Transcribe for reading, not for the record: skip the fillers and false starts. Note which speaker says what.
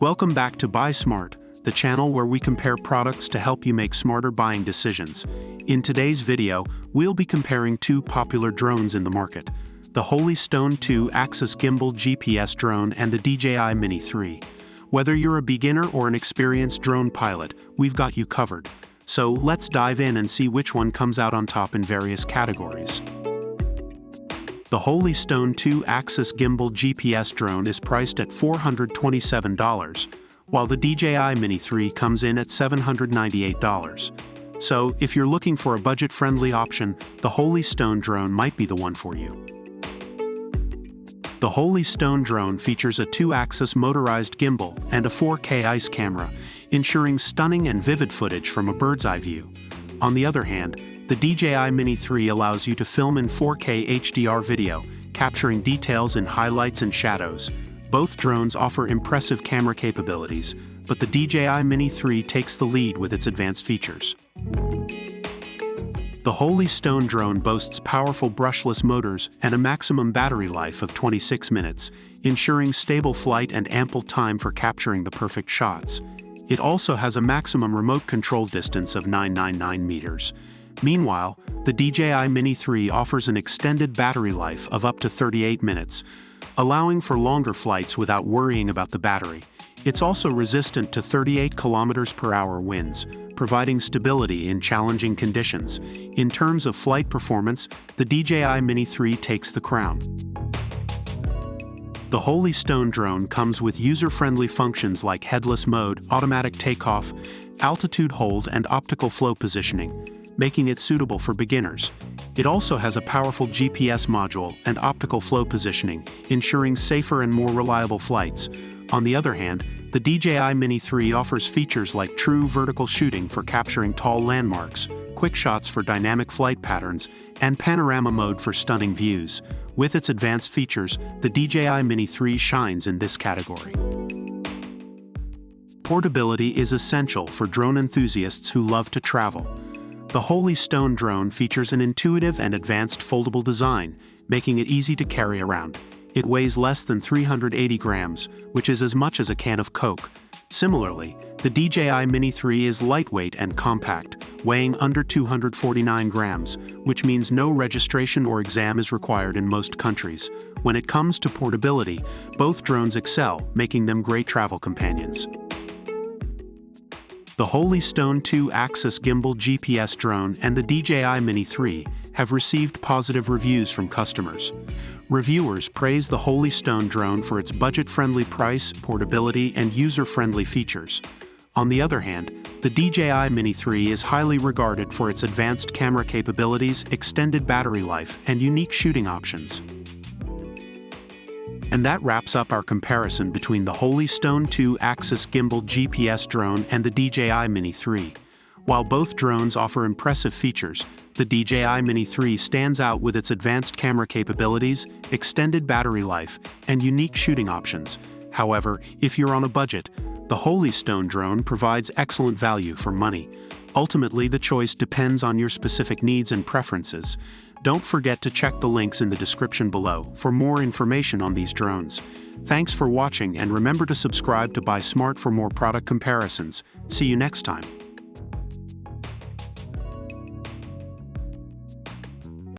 Speaker 1: Welcome back to Buy Smart, the channel where we compare products to help you make smarter buying decisions. In today's video, we'll be comparing two popular drones in the market, the Holy Stone 2 Axis Gimbal GPS Drone and the DJI Mini 3. Whether you're a beginner or an experienced drone pilot, we've got you covered. So let's dive in and see which one comes out on top in various categories. The Holy Stone 2 Axis Gimbal GPS Drone is priced at $427, while the DJI Mini 3 comes in at $798. So, if you're looking for a budget-friendly option, the Holy Stone drone might be the one for you. The Holy Stone drone features a 2-axis motorized gimbal and a 4K EIS camera, ensuring stunning and vivid footage from a bird's-eye view. On the other hand, the DJI Mini 3 allows you to film in 4K HDR video, capturing details in highlights and shadows. Both drones offer impressive camera capabilities, but the DJI Mini 3 takes the lead with its advanced features. The Holy Stone drone boasts powerful brushless motors and a maximum battery life of 26 minutes, ensuring stable flight and ample time for capturing the perfect shots. It also has a maximum remote control distance of 999 meters. Meanwhile, the DJI Mini 3 offers an extended battery life of up to 38 minutes, allowing for longer flights without worrying about the battery. It's also resistant to 38 km/h winds, providing stability in challenging conditions. In terms of flight performance, the DJI Mini 3 takes the crown. The Holy Stone drone comes with user-friendly functions like headless mode, automatic takeoff, altitude hold, and optical flow positioning, making it suitable for beginners. It also has a powerful GPS module and optical flow positioning, ensuring safer and more reliable flights. On the other hand, the DJI Mini 3 offers features like true vertical shooting for capturing tall landmarks, quick shots for dynamic flight patterns, and panorama mode for stunning views. With its advanced features, the DJI Mini 3 shines in this category. Portability is essential for drone enthusiasts who love to travel. The Holy Stone drone features an intuitive and advanced foldable design, making it easy to carry around. It weighs less than 380 grams, which is as much as a can of Coke. Similarly, the DJI Mini 3 is lightweight and compact, weighing under 249 grams, which means no registration or exam is required in most countries. When it comes to portability, both drones excel, making them great travel companions. The Holy Stone 2 Axis Gimbal GPS Drone and the DJI Mini 3 have received positive reviews from customers. Reviewers praise the Holy Stone drone for its budget-friendly price, portability, and user-friendly features. On the other hand, the DJI Mini 3 is highly regarded for its advanced camera capabilities, extended battery life, and unique shooting options. And that wraps up our comparison between the Holy Stone 2 Axis Gimbal GPS Drone and the DJI Mini 3. While both drones offer impressive features, the DJI Mini 3 stands out with its advanced camera capabilities, extended battery life, and unique shooting options. However, if you're on a budget, the Holy Stone drone provides excellent value for money. Ultimately, the choice depends on your specific needs and preferences. Don't forget to check the links in the description below for more information on these drones. Thanks for watching, and remember to subscribe to Buy Smart for more product comparisons. See you next time.